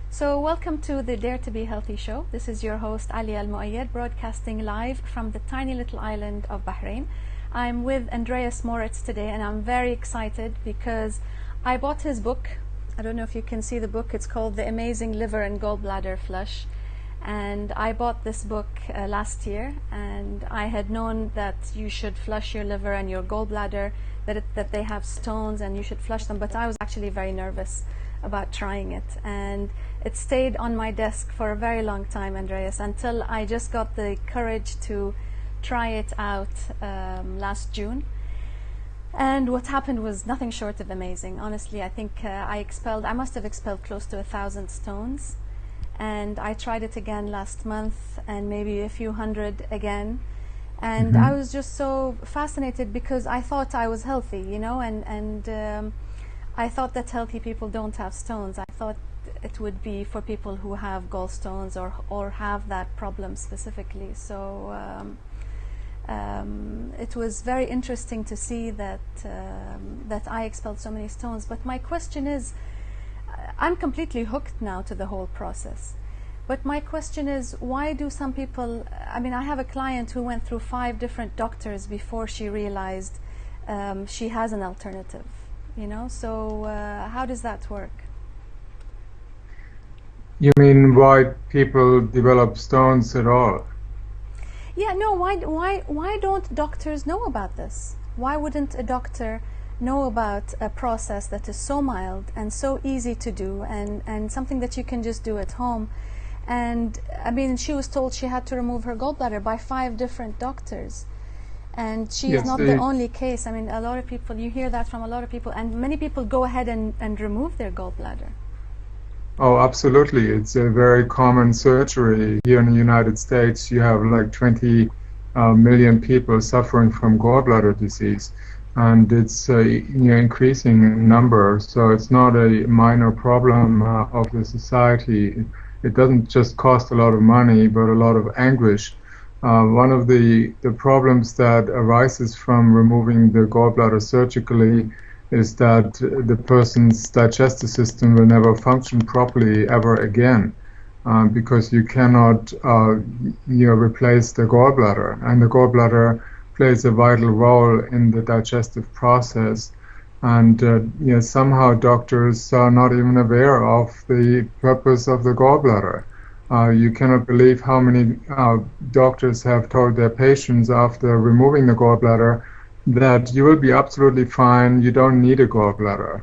So welcome to the Dare to Be Healthy show. This is your host Alia Almoayed, broadcasting live from the tiny little island of Bahrain. I'm with Andreas Moritz today, and I'm very excited because I bought his book. I don't know if you can see the book. It's called The Amazing Liver and Gallbladder Flush. And I bought this book last year, and I had known that you should flush your liver and your gallbladder, that they have stones and you should flush them, but I was actually very nervous about trying it. And it stayed on my desk for a very long time, Andreas, until I just got the courage to try it out last June. And what happened was nothing short of amazing. Honestly, I think I must have expelled close to 1,000 stones. And I tried it again last month, and maybe a few hundred again. And I was just so fascinated because I thought I was healthy, you know, and I thought that healthy people don't have stones. I thought it would be for people who have gallstones or have that problem specifically. So it was very interesting to see that that I expelled so many stones. But my question is, I'm completely hooked now to the whole process. But my question is, why do some people, I mean, I have a client who went through 5 different doctors before she realized she has an alternative, you know? So how does that work? You mean why people develop stones at all? Yeah, no, why don't doctors know about this? Why wouldn't a doctor know about a process that is so mild and so easy to do, and something that you can just do at home? And I mean, she was told she had to remove her gallbladder by 5 different doctors, and she is not the only case. I mean, a lot of people, you hear that from a lot of people, and many people go ahead and remove their gallbladder. Oh, absolutely. It's a very common surgery. Here in the United States, you have like 20 million people suffering from gallbladder disease. And it's increasing number, so it's not a minor problem of the society. It doesn't just cost a lot of money, but a lot of anguish. One of the problems that arises from removing the gallbladder surgically is that the person's digestive system will never function properly ever again, because you cannot replace the gallbladder, and the gallbladder plays a vital role in the digestive process, and somehow doctors are not even aware of the purpose of the gallbladder. You cannot believe how many doctors have told their patients after removing the gallbladder that you will be absolutely fine, you don't need a gallbladder.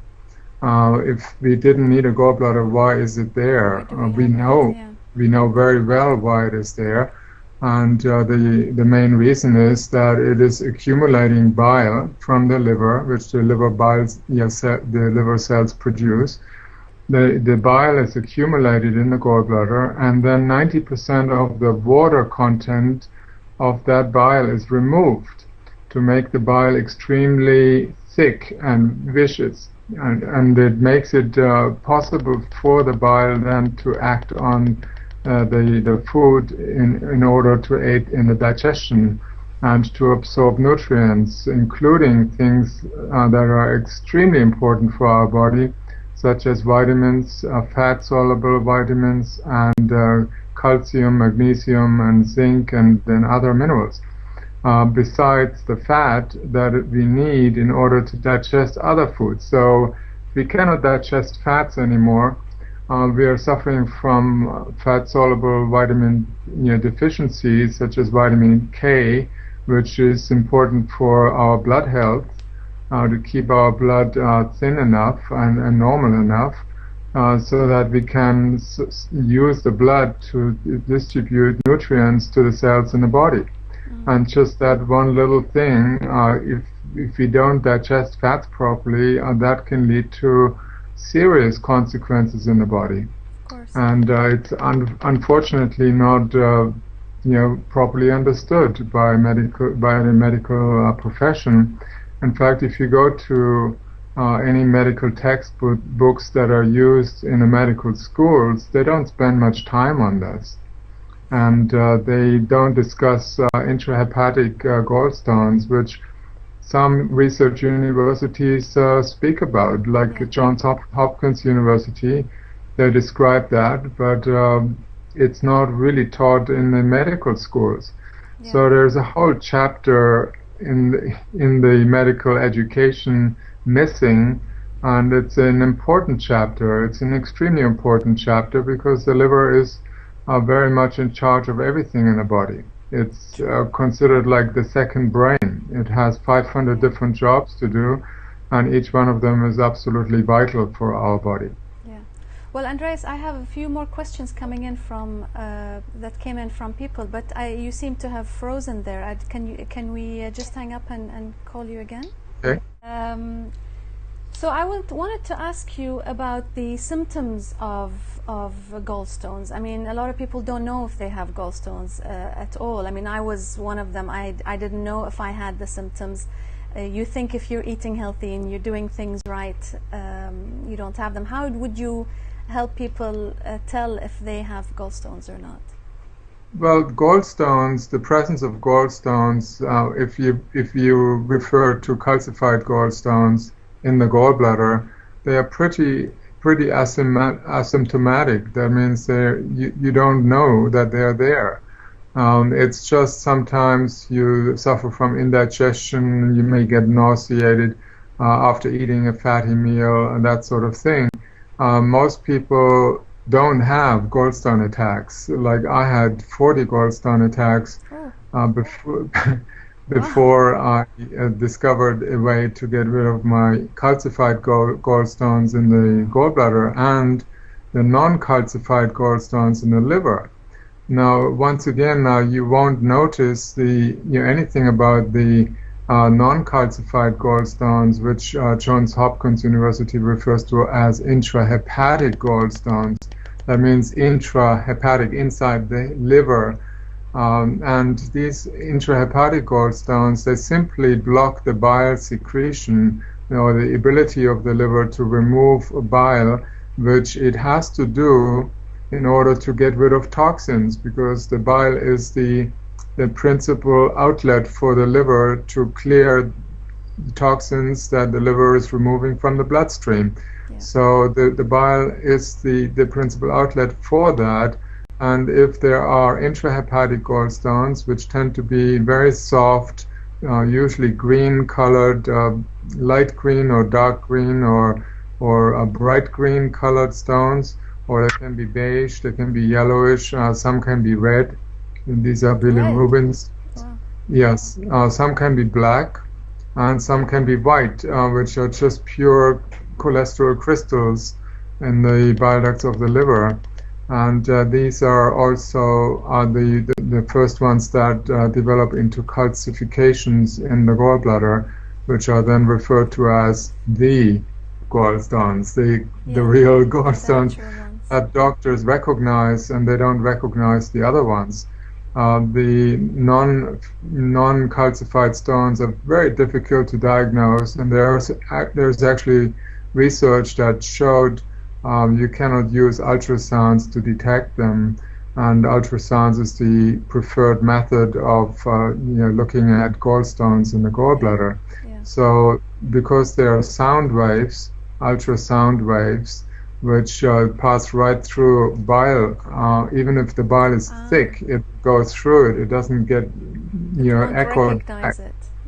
If we didn't need a gallbladder, why is it there? We know very well why it is there. And the main reason is that it is accumulating bile from the liver, which the liver cells produce. The bile is accumulated in the gallbladder, and then 90% of the water content of that bile is removed to make the bile extremely thick and viscous. And it makes it possible for the bile then to act on the food in order to aid in the digestion and to absorb nutrients, including things that are extremely important for our body, such as vitamins, fat-soluble vitamins, and calcium, magnesium, and zinc, and then other minerals, besides the fat that we need in order to digest other foods. So we cannot digest fats anymore. We are suffering from fat-soluble vitamin deficiencies, such as vitamin K, which is important for our blood health, to keep our blood thin enough and normal enough, so that we can use the blood to distribute nutrients to the cells in the body. And just that one little thing, if we don't digest fats properly, that can lead to serious consequences in the body. Of course. And it's unfortunately not properly understood by the medical profession. In fact, if you go to any medical textbooks that are used in the medical schools, they don't spend much time on this, and they don't discuss intrahepatic gallstones, which some research universities speak about, like Johns Hopkins University they describe that, but it's not really taught in the medical schools. Yeah. So there's a whole chapter in the medical education missing, and it's an important chapter. It's an extremely important chapter because the liver is very much in charge of everything in the body. It's considered like the second brain. It has 500 different jobs to do, and each one of them is absolutely vital for our body. Yeah. Well, Andreas, I have a few more questions coming in from that came in from people, but you seem to have frozen there. Can we just hang up and call you again? Okay. So I wanted to ask you about the symptoms of gallstones. I mean, a lot of people don't know if they have gallstones at all. I mean, I was one of them. I didn't know if I had the symptoms. You think if you're eating healthy and you're doing things right, you don't have them. How would you help people tell if they have gallstones or not? Well, gallstones, the presence of gallstones, if you refer to calcified gallstones in the gallbladder, they are pretty asymptomatic. That means you don't know that they're there. It's just sometimes you suffer from indigestion, you may get nauseated after eating a fatty meal and that sort of thing. Most people don't have gallstone attacks. Like I had 40 gallstone attacks before I discovered a way to get rid of my calcified gallstones in the gallbladder and the non-calcified gallstones in the liver. Now, once again, you won't notice anything about the non-calcified gallstones, which Johns Hopkins University refers to as intrahepatic gallstones. That means intrahepatic, inside the liver. And these intrahepatic gallstones, they simply block the bile secretion, the ability of the liver to remove bile, which it has to do in order to get rid of toxins, because the bile is the principal outlet for the liver to clear the toxins that the liver is removing from the bloodstream. Yeah. So the bile is the principal outlet for that. And if there are intrahepatic gallstones, which tend to be very soft, usually green colored, light green or dark green or bright green colored stones, or they can be beige, they can be yellowish, some can be red. And these are bilirubins. Wow. Yes, some can be black, and some can be white, which are just pure cholesterol crystals in the bile ducts of the liver. And these are also the first ones that develop into calcifications in the gallbladder, which are then referred to as the gallstones, the real gallstones that doctors recognize, and they don't recognize the other ones. The non-calcified stones are very difficult to diagnose, and there's actually research that showed you cannot use ultrasounds to detect them, and ultrasounds is the preferred method of looking at gallstones in the gallbladder. Yeah. So because there are sound waves, ultrasound waves, which pass right through bile, even if the bile is thick, it goes through it. It doesn't get echoed.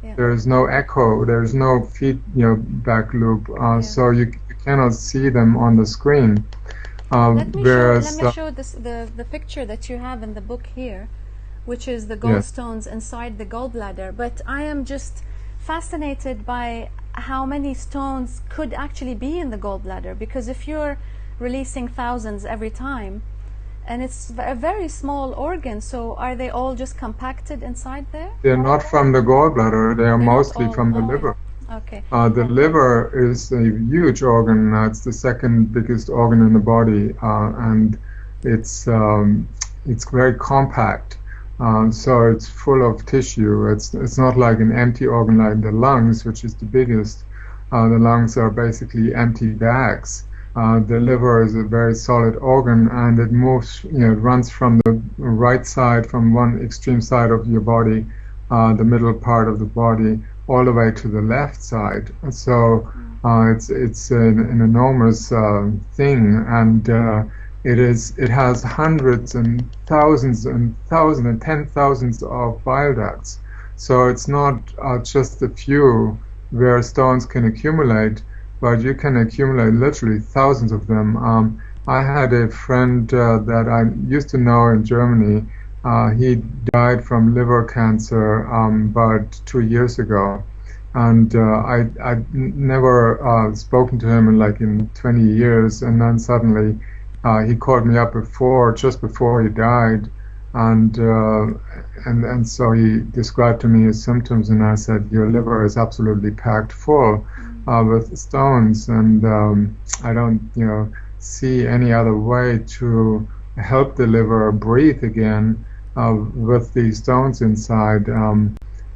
Yeah. There is no echo. There is no feedback loop. So you cannot see them on the screen. Let me show the picture that you have in the book here, which is the gallstones inside the gallbladder. But I am just fascinated by how many stones could actually be in the gallbladder, because if you're releasing thousands every time, and it's a very small organ, so are they all just compacted inside there? They're not from the gallbladder. They're mostly from the liver. Okay. The liver is a huge organ. It's the second biggest organ in the body, and it's very compact. So it's full of tissue. It's not like an empty organ like the lungs, which is the biggest. The lungs are basically empty bags. The liver is a very solid organ, and it moves, it runs from the right side, from one extreme side of your body, the middle part of the body, all the way to the left side. So It's an enormous thing, and it has hundreds and thousands and 10,000s of bile ducts. So it's not just a few where stones can accumulate, but you can accumulate literally thousands of them. I had a friend that I used to know in Germany. He died from liver cancer about 2 years ago. And I'd never spoken to him in 20 years, and then suddenly he called me up just before he died, and so he described to me his symptoms, and I said, your liver is absolutely packed full with stones, and I don't see any other way to help the liver breathe again with these stones inside.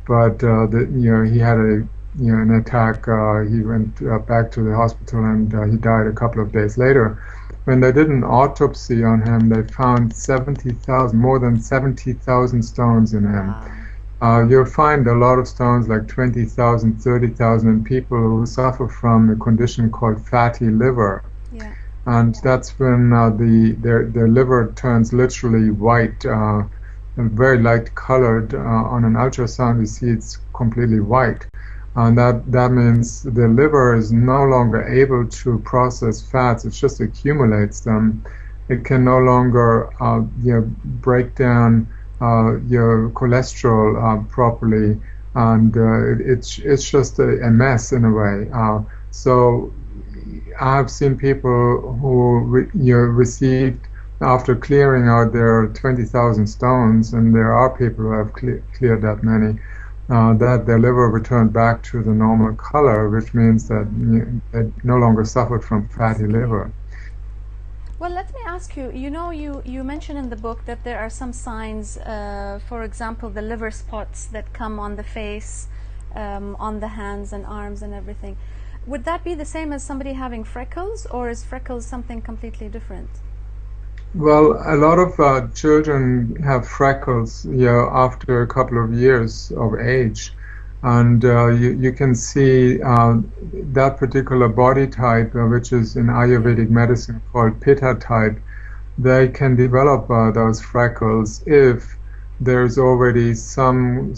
But he had an attack. He went back to the hospital, and he died a couple of days later. When they did an autopsy on him, they found more than 70,000 stones in him. Wow. You'll find a lot of stones, like 20,000, 30,000, in people who suffer from a condition called fatty liver. Yeah. And that's when their liver turns literally white, very light colored. On an ultrasound, you see it's completely white. And that means the liver is no longer able to process fats. It just accumulates them. It can no longer break down your cholesterol properly, and it's just a mess in a way. So I've seen people who received, after clearing out their 20,000 stones, and there are people who have cleared that many, that their liver returned back to the normal color, which means that they no longer suffered from fatty liver. Well, let me ask you, you mentioned in the book that there are some signs, for example, the liver spots that come on the face, on the hands and arms and everything. Would that be the same as somebody having freckles, or is freckles something completely different? Well, a lot of children have freckles, after a couple of years of age, and you can see that particular body type, which is in Ayurvedic medicine called Pitta type. They can develop those freckles if there's already some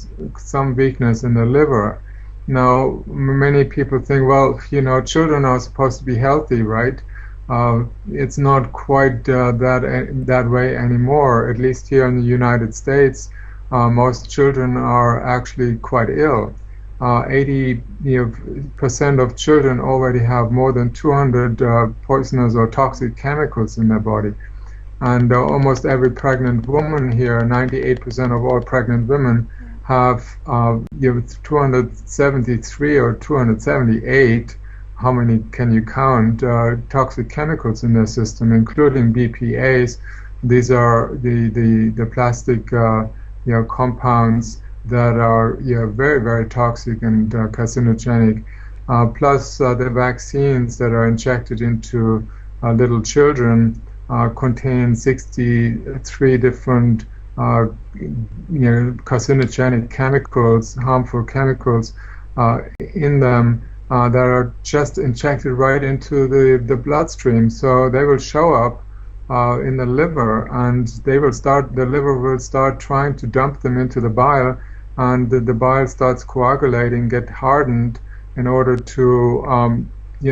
weakness in the liver. Now, many people think, well, children are supposed to be healthy, right? It's not quite that way anymore. At least here in the United States, most children are actually quite ill. 80% of children already have more than 200 poisonous or toxic chemicals in their body. And almost every pregnant woman here, 98% of all pregnant women, have 273 or 278. How many can you count? Toxic chemicals in their system, including BPA's. These are the plastic compounds that are very, very toxic and carcinogenic. Plus the vaccines that are injected into little children contain 63 different carcinogenic chemicals, harmful chemicals in them. That are just injected right into the bloodstream, so they will show up in the liver, and the liver will start trying to dump them into the bile, and the bile starts coagulating, get hardened in order to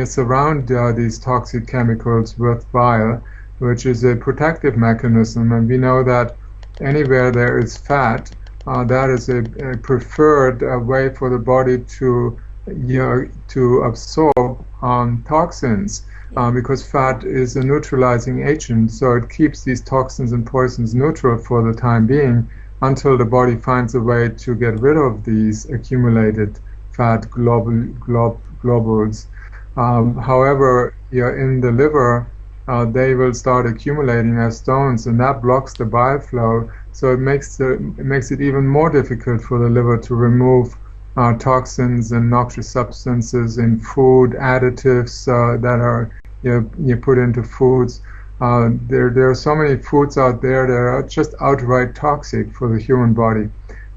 surround these toxic chemicals with bile, which is a protective mechanism. And we know that anywhere there is fat, that is a preferred way for the body to absorb toxins, because fat is a neutralizing agent, so it keeps these toxins and poisons neutral for the time being until the body finds a way to get rid of these accumulated fat globules. However, in the liver, they will start accumulating as stones, and that blocks the bile flow, so it makes it even more difficult for the liver to remove toxins and noxious substances in food, additives that are you put into foods. There are so many foods out there that are just outright toxic for the human body.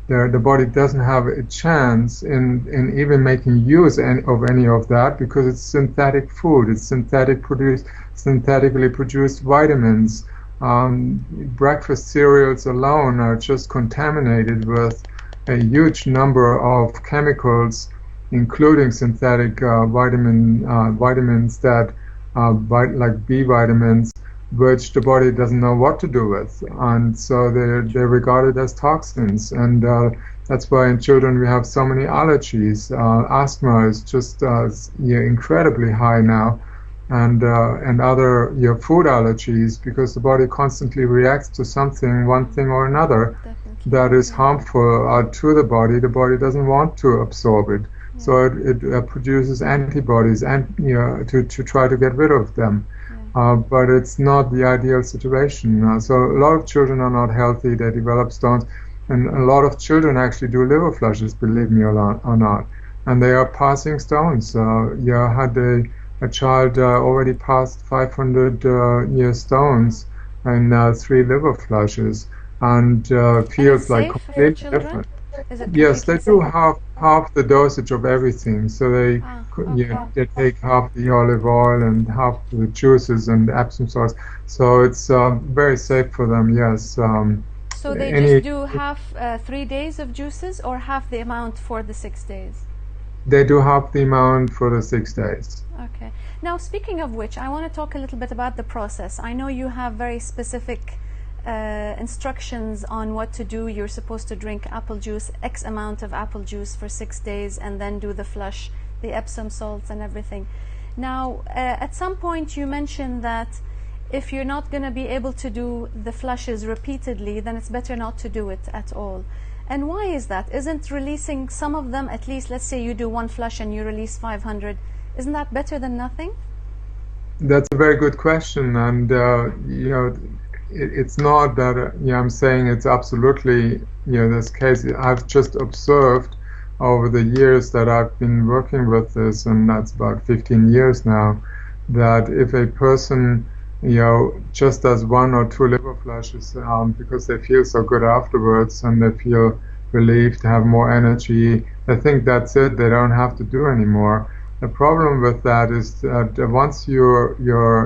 the body doesn't have a chance in even making use of any of that, because it's synthetic food. It's synthetically produced vitamins. Breakfast cereals alone are just contaminated with a huge number of chemicals, including synthetic vitamins that like B vitamins, which the body doesn't know what to do with, and so they're regarded as toxins. And that's why in children we have so many allergies. Asthma is just incredibly high now, and other food allergies, because the body constantly reacts to something, one thing or another, that is harmful to the body. The body doesn't want to absorb it, so it produces antibodies and to try to get rid of them. But it's not the ideal situation. So a lot of children are not healthy. They develop stones, and a lot of children actually do liver flushes, believe me or not, and they are passing stones. I had a child already passed 500 stones and 3 liver flushes, and feels like completely different. Yes, they do half the dosage of everything. So they take half the olive oil and half the juices and Epsom salts. So it's very safe for them. Yes. So they just do half 3 days of juices, or half the amount for the 6 days? They do half the amount for the 6 days. Okay. Now, speaking of which, I want to talk a little bit about the process. I know you have very specific instructions on what to do. You're supposed to drink apple juice, X amount of apple juice for 6 days, and then do the flush, the Epsom salts and everything. Now, at some point you mentioned that if you're not going to be able to do the flushes repeatedly, then it's better not to do it at all. And why is that? Isn't releasing some of them, at least, let's say you do 1 flush and you release 500, isn't that better than nothing? That's a very good question, and it's not that I'm saying it's absolutely this case. I've just observed over the years that I've been working with this, and that's about 15 years now, that if a person just does 1 or 2 liver flushes because they feel so good afterwards and they feel relieved, have more energy, they think that's it, they don't have to do anymore. The problem with that is that once your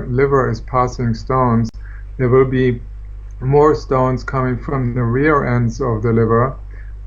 liver is passing stones, there will be more stones coming from the rear ends of the liver,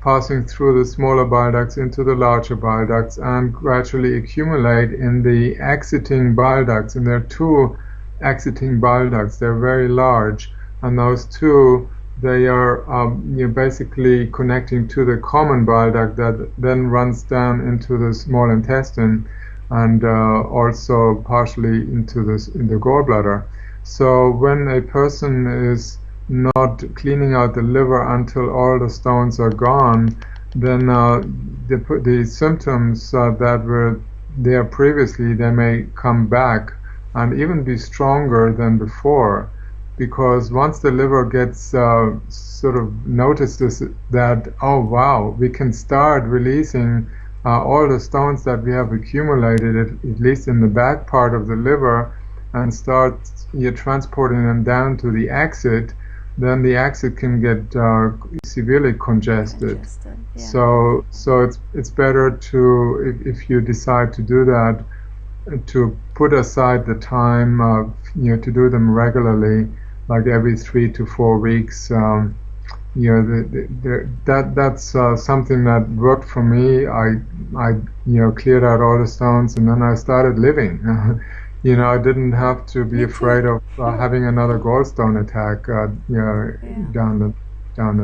passing through the smaller bile ducts into the larger bile ducts, and gradually accumulate in the exiting bile ducts. And there are 2 exiting bile ducts. They're very large, and those 2, they are basically connecting to the common bile duct that then runs down into the small intestine, and also partially into the gallbladder. So when a person is not cleaning out the liver until all the stones are gone, then the symptoms that were there previously, they may come back and even be stronger than before, because once the liver gets sort of notices that, oh wow, we can start releasing all the stones that we have accumulated, at least in the back part of the liver, and start transporting them down to the exit, then the exit can get severely congested. So it's better to, if you decide to do that, to put aside the time to do them regularly, like every 3 to 4 weeks. That's something that worked for me. I cleared out all the stones, and then I started living. I didn't have to be afraid of having another gallstone attack down the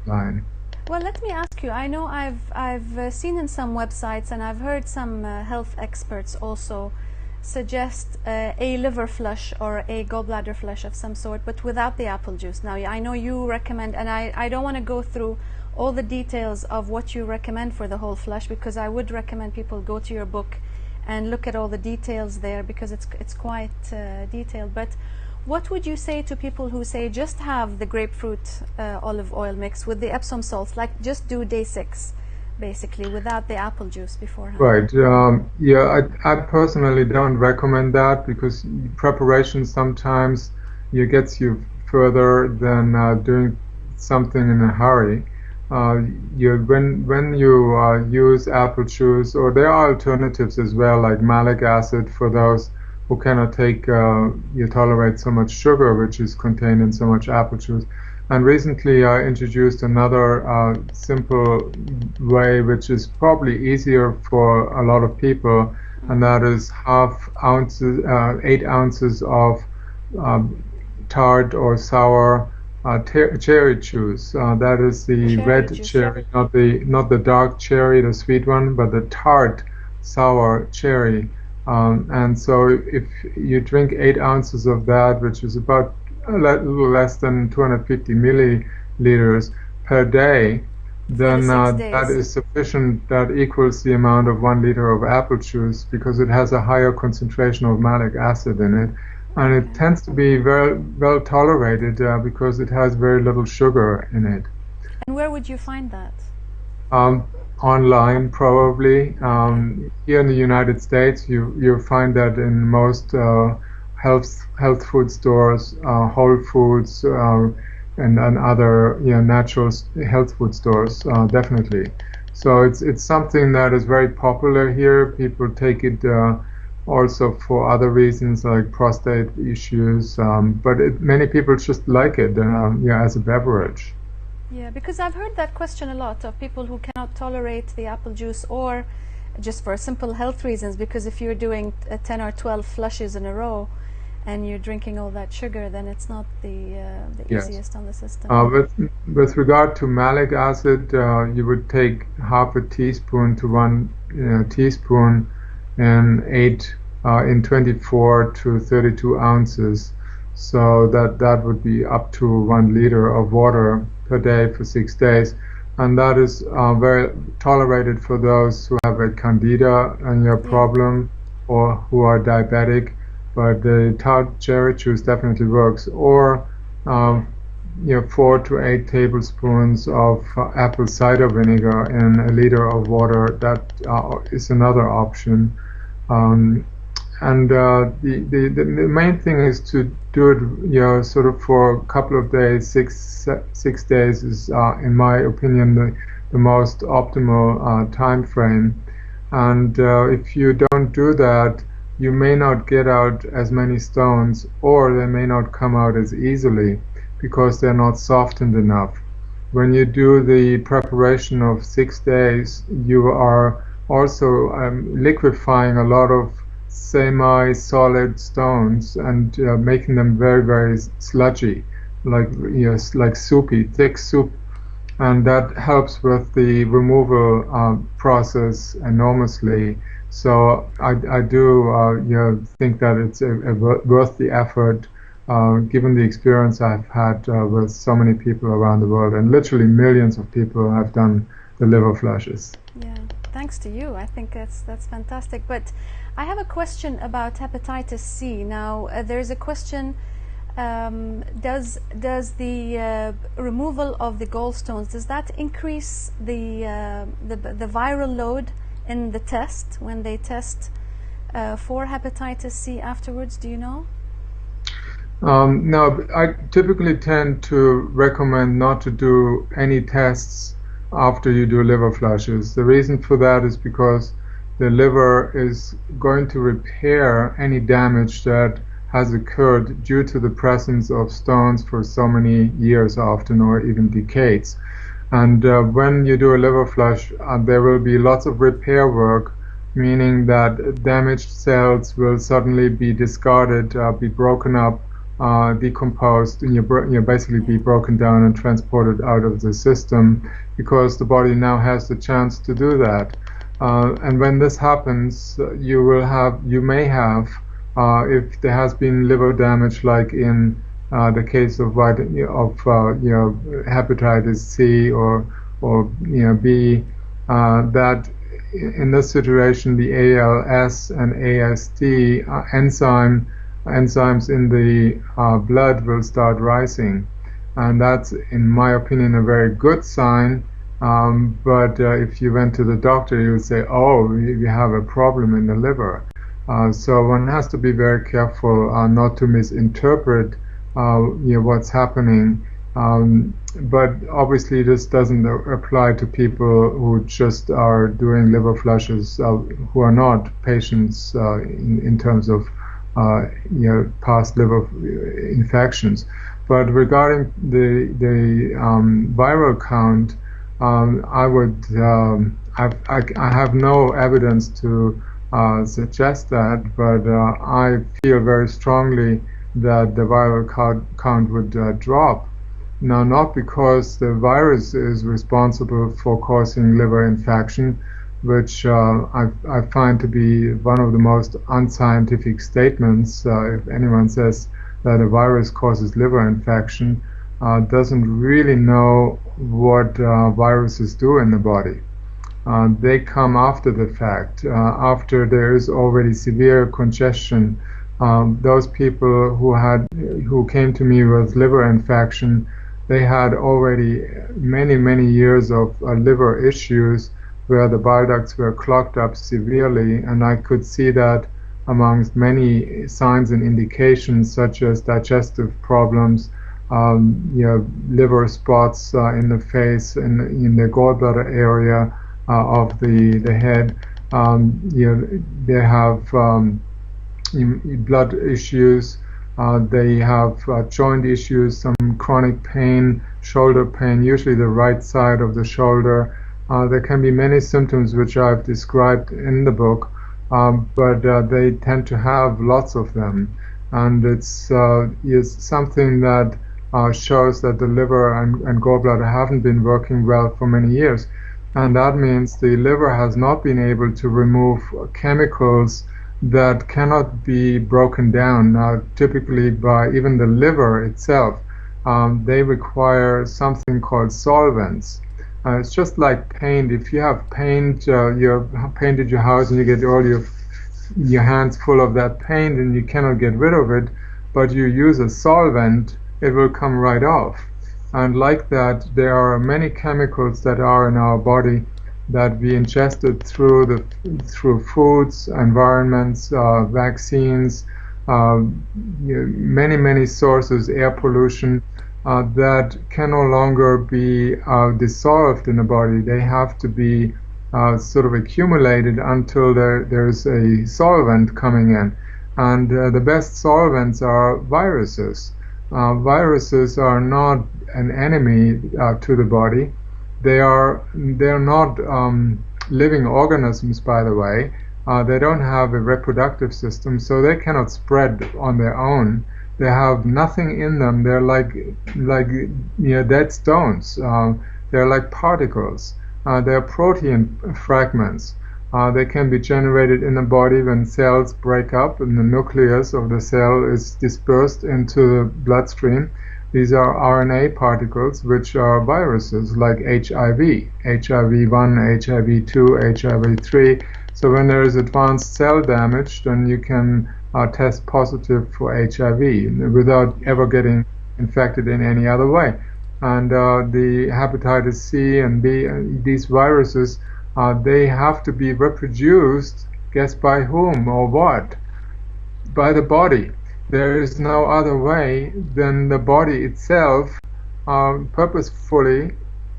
line. Well, let me ask you, I know I've seen in some websites, and I've heard some health experts also suggest a liver flush or a gallbladder flush of some sort, but without the apple juice. Now, I know you recommend, and I don't want to go through all the details of what you recommend for the whole flush, because I would recommend people go to your book and look at all the details there, because it's quite detailed. But what would you say to people who say just have the grapefruit olive oil mix with the Epsom salts, like just do day 6 basically without the apple juice beforehand? Right. I personally don't recommend that, because preparation sometimes gets you further than doing something in a hurry. when you use apple juice, or there are alternatives as well, like malic acid for those who cannot tolerate so much sugar, which is contained in so much apple juice. And recently I introduced another simple way, which is probably easier for a lot of people, and that is 8 ounces of tart or sour cherry juice. That is the red cherry, not the dark cherry, the sweet one, but the tart sour cherry. And so if you drink 8 ounces of that, which is about a little less than 250 milliliters per day, then that is sufficient. That equals the amount of 1 liter of apple juice, because it has a higher concentration of malic acid in it. And it tends to be very well tolerated because it has very little sugar in it. And where would you find that? Online, probably. Here in the United States, you find that in most health food stores, Whole Foods, and other natural health food stores, definitely. So it's something that is very popular here. People take it also for other reasons, like prostate issues, but many people just like it as a beverage. Yeah, because I've heard that question a lot of people who cannot tolerate the apple juice, or just for simple health reasons, because if you're doing 10 or 12 flushes in a row and you're drinking all that sugar, then it's not the easiest on the system. With regard to malic acid, you would take half a teaspoon to 1 teaspoon in 24 to 32 ounces. So that would be up to 1 liter of water per day for 6 days. And that is very tolerated for those who have a candida problem, or who are diabetic. But the tart cherry juice definitely works. Or 4 to 8 tablespoons of apple cider vinegar in a liter of water. That is another option. And the main thing is to do it, sort of for a couple of days. 6 days is, in my opinion, the most optimal time frame. And if you don't do that, you may not get out as many stones, or they may not come out as easily because they're not softened enough. When you do the preparation of 6 days, you are also liquefying a lot of semi-solid stones and making them very, very sludgy, like soupy, thick soup, and that helps with the removal process enormously. So I do think that it's worth the effort, given the experience I've had with so many people around the world, and literally millions of people have done the liver flushes. Yeah, thanks to you. I think that's fantastic. But I have a question about hepatitis C. Now, there's a question: does the removal of the gallstones, does that increase the viral load in the test when they test for hepatitis C afterwards? Do you know? No, I typically tend to recommend not to do any tests after you do liver flushes. The reason for that is because the liver is going to repair any damage that has occurred due to the presence of stones for so many years often, or even decades. And when you do a liver flush, there will be lots of repair work, meaning that damaged cells will suddenly be discarded, be broken up, decomposed, and you basically be broken down and transported out of the system, because the body now has the chance to do that. And when this happens, you may have, if there has been liver damage, like in the case of hepatitis C or B, that in this situation the ALS and AST enzymes in the blood will start rising, and that's, in my opinion, a very good sign. But if you went to the doctor, he would say, "Oh, you have a problem in the liver." So one has to be very careful not to misinterpret what's happening. But obviously this doesn't apply to people who just are doing liver flushes, who are not patients in terms of past liver infections. But regarding the viral count, I have no evidence to suggest that, but I feel very strongly that the viral count would drop. Now, not because the virus is responsible for causing liver infection, which I find to be one of the most unscientific statements. If anyone says that a virus causes liver infection, doesn't really know what viruses do in the body. They come after the fact, after there is already severe congestion. Those people who came to me with liver infection, they had already many years of liver issues where the bile ducts were clogged up severely, and I could see that amongst many signs and indications such as digestive problems, liver spots in the face, in the gallbladder area of the head. They have blood issues. They have joint issues, some chronic pain, shoulder pain, usually the right side of the shoulder. There can be many symptoms which I've described in the book, but they tend to have lots of them. And it's something that shows that the liver and gallbladder haven't been working well for many years. And that means the liver has not been able to remove chemicals that cannot be broken down, typically by even the liver itself. They require something called solvents. It's just like paint. If you have paint, you painted your house and you get all your hands full of that paint and you cannot get rid of it, but you use a solvent, it will come right off. And like that, there are many chemicals that are in our body that we ingested through foods, environments, vaccines, many sources, air pollution, that can no longer be dissolved in the body. They have to be sort of accumulated until there's a solvent coming in. And the best solvents are viruses. Viruses are not an enemy to the body. They're not living organisms, by the way. They don't have a reproductive system, so they cannot spread on their own. They have nothing in them. They're like dead stones. They're like particles. They're protein fragments. They can be generated in the body when cells break up and the nucleus of the cell is dispersed into the bloodstream. These are RNA particles, which are viruses like HIV, HIV-1, HIV-2, HIV-3. So when there is advanced cell damage, then you can test positive for HIV without ever getting infected in any other way. And the hepatitis C and B, these viruses, they have to be reproduced, guess by whom or what? By the body. There is no other way than the body itself purposefully,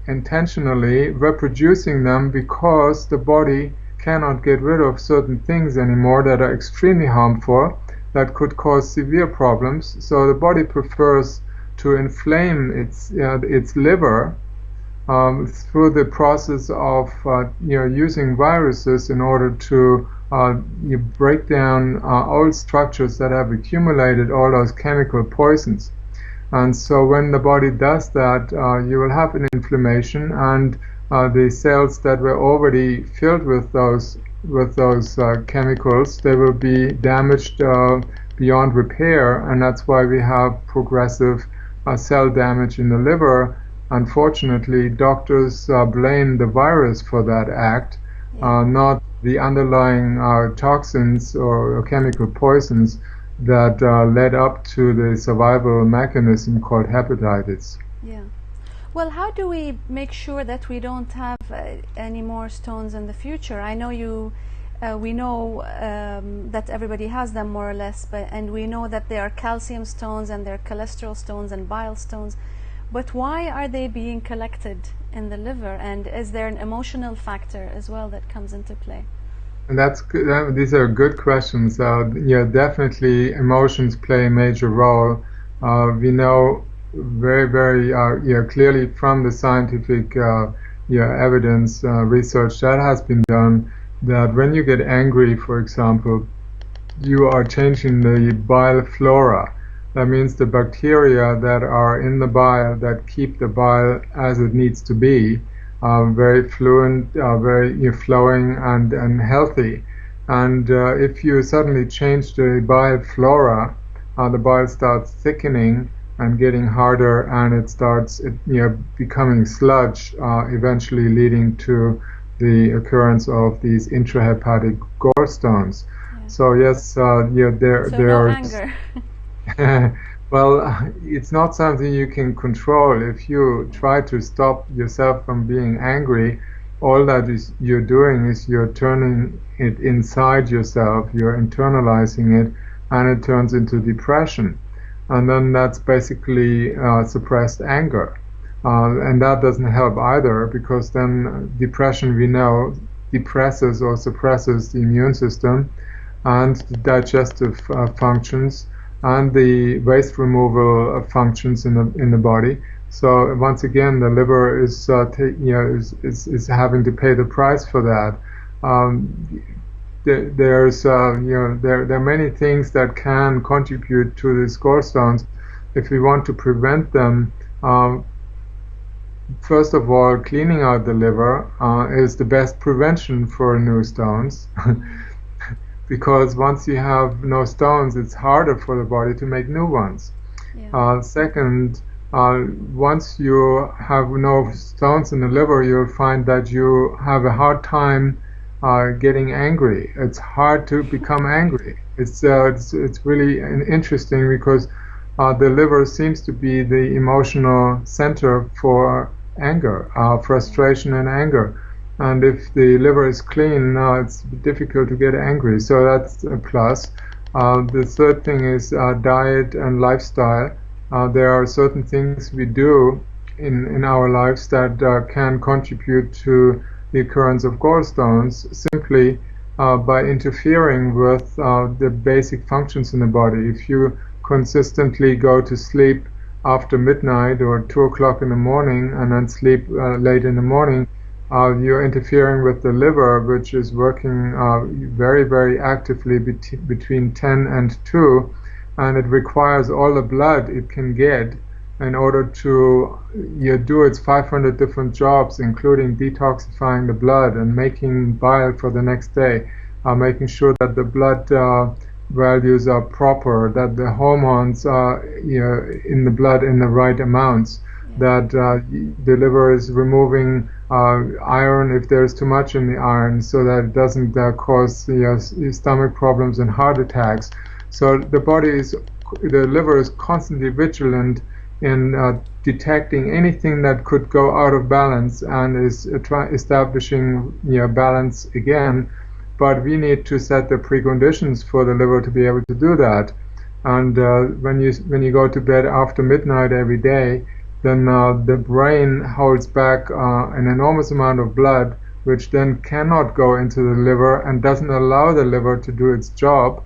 intentionally reproducing them, because the body cannot get rid of certain things anymore that are extremely harmful, that could cause severe problems. So the body prefers to inflame its liver through the process of using viruses in order to you break down old structures that have accumulated all those chemical poisons. And so when the body does that, you will have an inflammation, and the cells that were already filled with those chemicals, they will be damaged beyond repair, and that's why we have progressive cell damage in the liver. Unfortunately, doctors blame the virus for that act, not the underlying toxins or chemical poisons that led up to the survival mechanism called hepatitis. Yeah. Well, how do we make sure that we don't have any more stones in the future? I know we know that everybody has them more or less, and we know that there are calcium stones and there are cholesterol stones and bile stones. But why are they being collected in the liver, and is there an emotional factor as well that comes into play? And these are good questions. Yeah, definitely emotions play a major role. We know very, very clearly from the scientific evidence, research that has been done, that when you get angry, for example, you are changing the bile flora. That means the bacteria that are in the bile that keep the bile as it needs to be, very fluent, very flowing and healthy. And if you suddenly change the bile flora, the bile starts thickening and getting harder, and it starts becoming sludge, eventually leading to the occurrence of these intrahepatic gallstones. Yeah. So yes, there no are anger. well, it's not something you can control. If you try to stop yourself from being angry, all that you're doing is you're turning it inside yourself, you're internalizing it, and it turns into depression. And then that's basically suppressed anger. And that doesn't help either, because then depression, we know, depresses or suppresses the immune system and the digestive functions and the waste removal functions in the body. So once again, the liver is having to pay the price for that. There are many things that can contribute to these gallstones. If we want to prevent them, first of all, cleaning out the liver is the best prevention for new stones. Because once you have no stones, it's harder for the body to make new ones. Yeah. Second, once you have no stones in the liver, you'll find that you have a hard time getting angry. It's hard to become angry. It's really interesting, because the liver seems to be the emotional center for anger, frustration and anger. And if the liver is clean, it's difficult to get angry. So that's a plus. The third thing is diet and lifestyle. There are certain things we do in our lives that can contribute to the occurrence of gallstones simply by interfering with the basic functions in the body. If you consistently go to sleep after midnight or 2 o'clock in the morning and then sleep late in the morning, you're interfering with the liver, which is working very, very actively between 10 and 2, and it requires all the blood it can get in order to do its 500 different jobs, including detoxifying the blood and making bile for the next day, making sure that the blood values are proper, that the hormones are in the blood in the right amounts, that the liver is removing iron if there's too much in the iron, so that it doesn't cause stomach problems and heart attacks. So the liver is constantly vigilant in detecting anything that could go out of balance, and is establishing balance again. But we need to set the preconditions for the liver to be able to do that. And when you go to bed after midnight every day, then the brain holds back an enormous amount of blood, which then cannot go into the liver and doesn't allow the liver to do its job.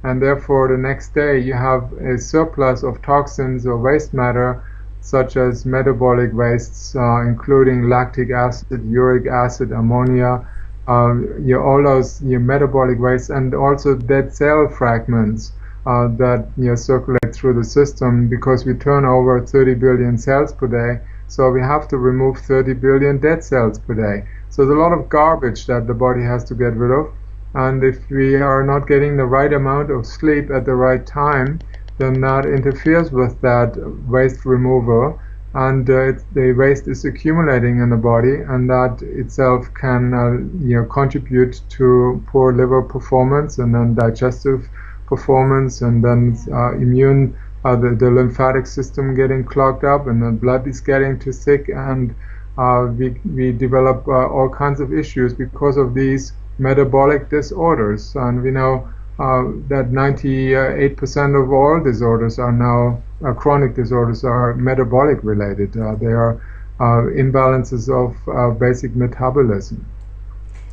And therefore, the next day you have a surplus of toxins or waste matter, such as metabolic wastes, including lactic acid, uric acid, ammonia, all those metabolic wastes, and also dead cell fragments that circulate through the system, because we turn over 30 billion cells per day, so we have to remove 30 billion dead cells per day. So there's a lot of garbage that the body has to get rid of, and if we are not getting the right amount of sleep at the right time, then that interferes with that waste removal, and the waste is accumulating in the body, and that itself can contribute to poor liver performance, and then digestive performance, and then immune, the lymphatic system getting clogged up, and the blood is getting too thick, and we develop all kinds of issues because of these metabolic disorders. And we know that 98% of all disorders are now chronic disorders are metabolic related. They are imbalances of basic metabolism.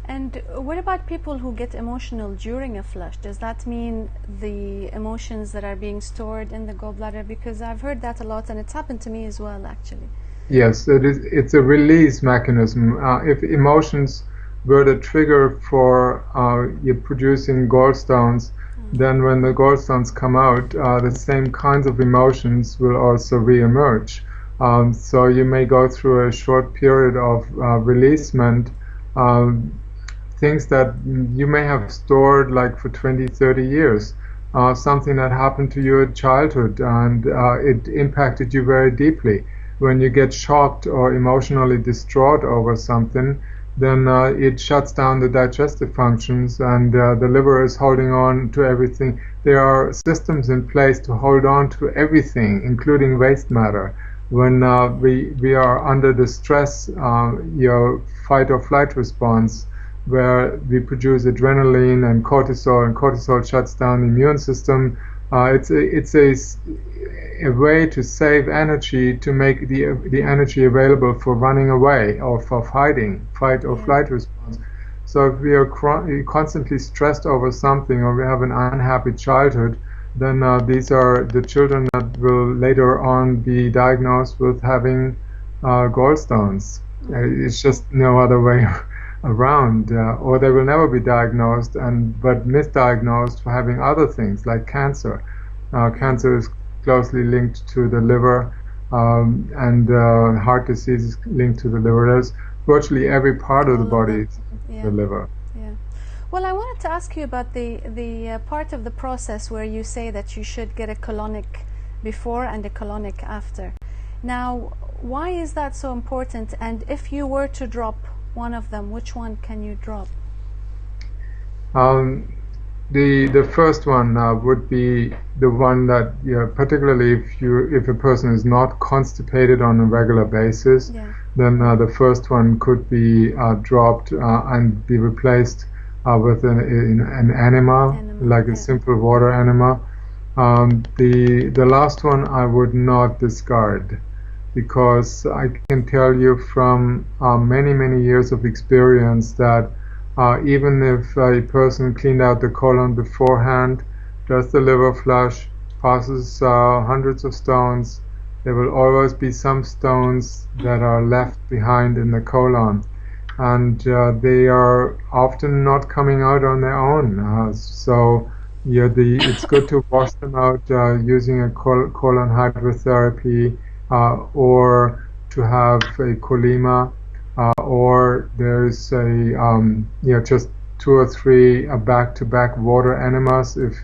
And what about people who get emotional during a flush? Does that mean the emotions that are being stored in the gallbladder? Because I've heard that a lot, and it's happened to me as well, actually. Yes, it is. It's a release mechanism. If emotions were the trigger for you producing gallstones, then when the gallstones come out, the same kinds of emotions will also re-emerge. So you may go through a short period of releasement, things that you may have stored like for 20, 30 years, something that happened to you in childhood and it impacted you very deeply. When you get shocked or emotionally distraught over something, then it shuts down the digestive functions and the liver is holding on to everything. There are systems in place to hold on to everything, including waste matter. When we are under the stress, your fight or flight response, where we produce adrenaline and cortisol shuts down the immune system. It's a way to save energy, to make the energy available for running away or for fighting, fight or flight response. So if we are constantly stressed over something or we have an unhappy childhood, then these are the children that will later on be diagnosed with having gallstones. It's just no other way around, or they will never be diagnosed but misdiagnosed for having other things like cancer. Cancer is closely linked to the liver, and heart disease is linked to the liver. There's virtually every part of the body is the liver. Yeah. Well, I wanted to ask you about the part of the process where you say that you should get a colonic before and a colonic after. Now, why is that so important? And if you were to drop one of them, which one can you drop? The first one would be the one that, particularly if a person is not constipated on a regular basis, then the first one could be dropped and be replaced with an enema, like a simple water enema. The last one I would not discard, because I can tell you from many years of experience that even if a person cleaned out the colon beforehand, does the liver flush, passes hundreds of stones, there will always be some stones that are left behind in the colon. And they are often not coming out on their own. So it's good to wash them out using a colon hydrotherapy, or to have a colema, or there's just 2 or 3 back-to-back water enemas if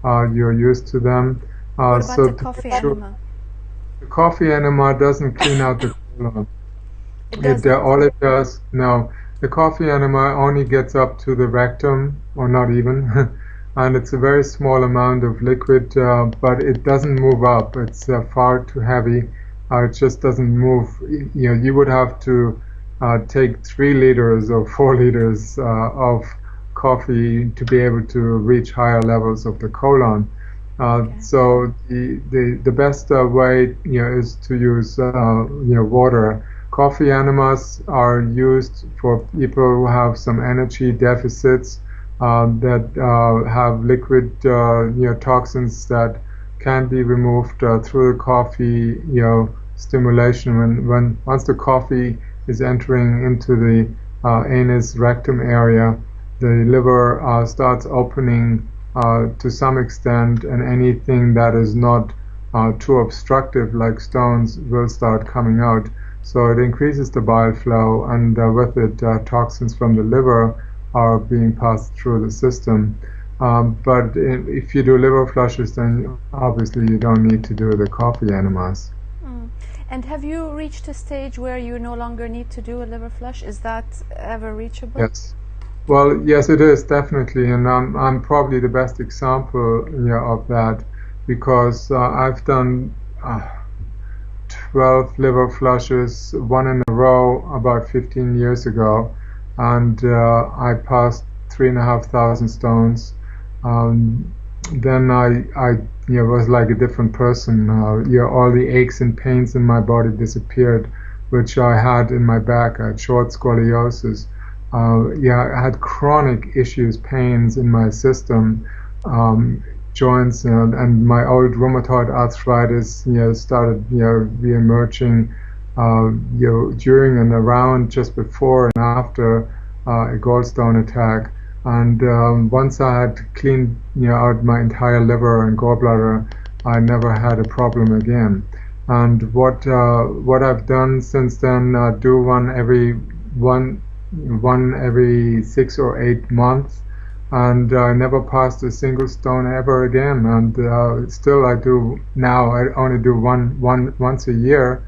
you're used to them. What about the coffee enema? The coffee enema doesn't clean out the colon. All it does, no. The coffee enema only gets up to the rectum, or not even, and it's a very small amount of liquid, but it doesn't move up. It's far too heavy. It just doesn't move. You would have to take 3 liters or 4 liters of coffee to be able to reach higher levels of the colon. So the best way is to use water. Coffee enemas are used for people who have some energy deficits, that have liquid toxins that can be removed through the coffee stimulation. Once the coffee is entering into the anus rectum area, the liver starts opening to some extent, and anything that is not too obstructive, like stones, will start coming out. So it increases the bile flow, and with it, toxins from the liver are being passed through the system. But if you do liver flushes, then obviously you don't need to do the coffee enemas. And have you reached a stage where you no longer need to do a liver flush? Is that ever reachable? Yes. Well, yes, it is, definitely, and I'm probably the best example of that, because I've done 12 liver flushes, 1 in a row, about 15 years ago, and I passed 3,500 stones. Then I was like a different person. All the aches and pains in my body disappeared, which I had in my back. I had short scoliosis. I had chronic issues, pains in my system, joints, and my old rheumatoid arthritis, started, re-emerging, during and around, just before and after a gallstone attack. And once I had cleaned, out my entire liver and gallbladder, I never had a problem again. And what I've done since then, do one every 6 or 8 months, and I never passed a single stone ever again. And still, I do now. I only do once a year,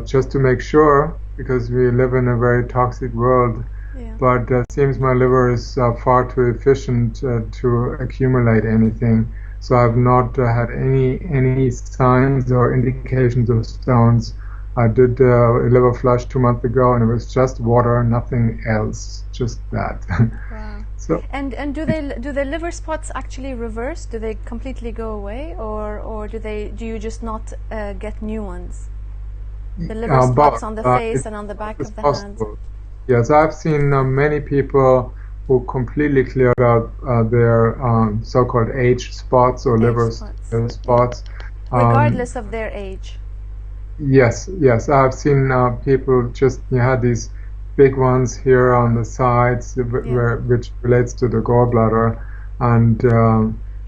just to make sure, because we live in a very toxic world. Yeah. But it seems my liver is far too efficient to accumulate anything. So I've not had any signs or indications of stones. I did a liver flush 2 months ago, and it was just water, nothing else, just that. Wow. So, and do the liver spots actually reverse? Do they completely go away, or do you just not get new ones? The liver spots on the face and on the back of the hands. Yes, I've seen many people who completely cleared out their so-called age spots or liver spots. Regardless of their age. Yes, I've seen people just had these big ones here on the sides, which relates to the gallbladder, and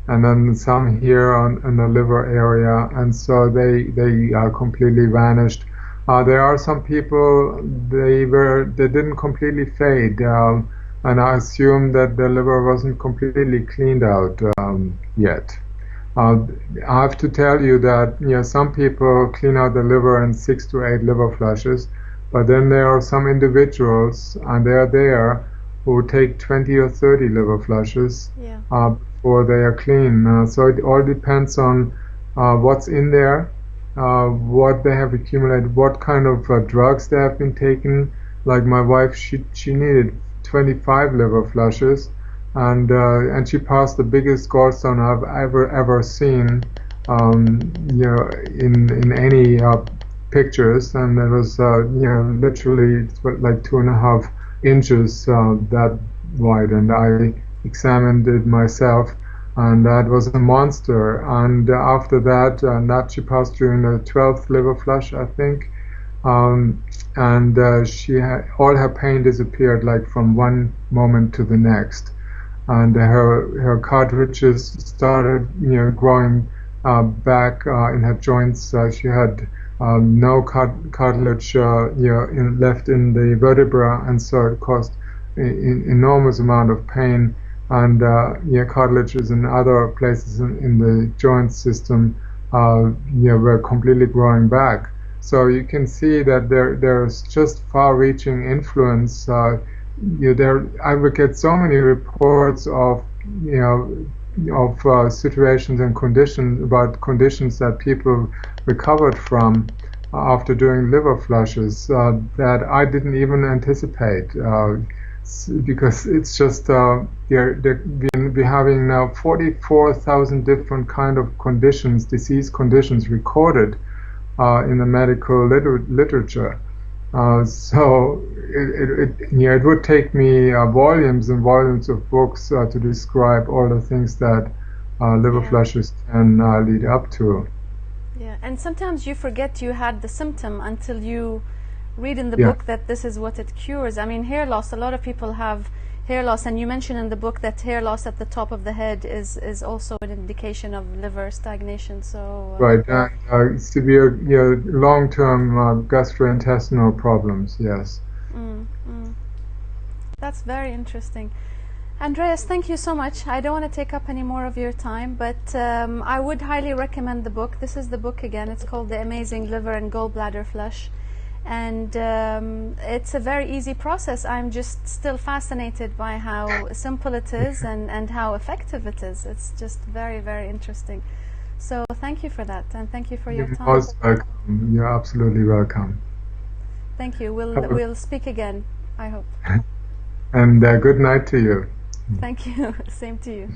then some here in the liver area, and so they completely vanished. There are some people they didn't completely fade, and I assume that the liver wasn't completely cleaned out yet. I have to tell you that some people clean out the liver in 6 to 8 liver flushes, but then there are some individuals, and they are there, who take 20 or 30 liver flushes before they are clean. So it all depends on what's in there, what they have accumulated, what kind of drugs they have been taken. Like my wife, she needed 25 liver flushes, and she passed the biggest gallstone I've ever seen, in any pictures, and it was literally like 2.5 inches that wide, and I examined it myself, and that was a monster. And after that, she passed during the 12th liver flush, I think, and she had all her pain disappeared like from one moment to the next, and her cartridges started growing back in her joints. She had no cartilage left in the vertebra, and so it caused an enormous amount of pain. And cartilages in other places in the joint system were completely growing back. So you can see that there's just far-reaching influence. I would get so many reports of situations and conditions that people recovered from after doing liver flushes that I didn't even anticipate, because it's just we're having now 44,000 different kind of conditions, disease conditions recorded in the medical literature. So it would take me volumes and volumes of books to describe all the things that liver flushes can lead up to. Yeah, and sometimes you forget you had the symptom until you read in the book that this is what it cures. I mean, hair loss, a lot of people have hair loss, and you mention in the book that hair loss at the top of the head is also an indication of liver stagnation. So right, severe long-term gastrointestinal problems. Yes. That's very interesting. Andreas, thank you so much. I don't want to take up any more of your time, but I would highly recommend the book. This is the book again. It's called The Amazing Liver and Gallbladder Flush. And it's a very easy process. I'm just still fascinated by how simple it is and how effective it is. It's just very, very interesting. So thank you for that, and thank you for your time. You're most welcome. You're absolutely welcome. Thank you. We'll speak again, I hope. And good night to you. Thank you. Same to you.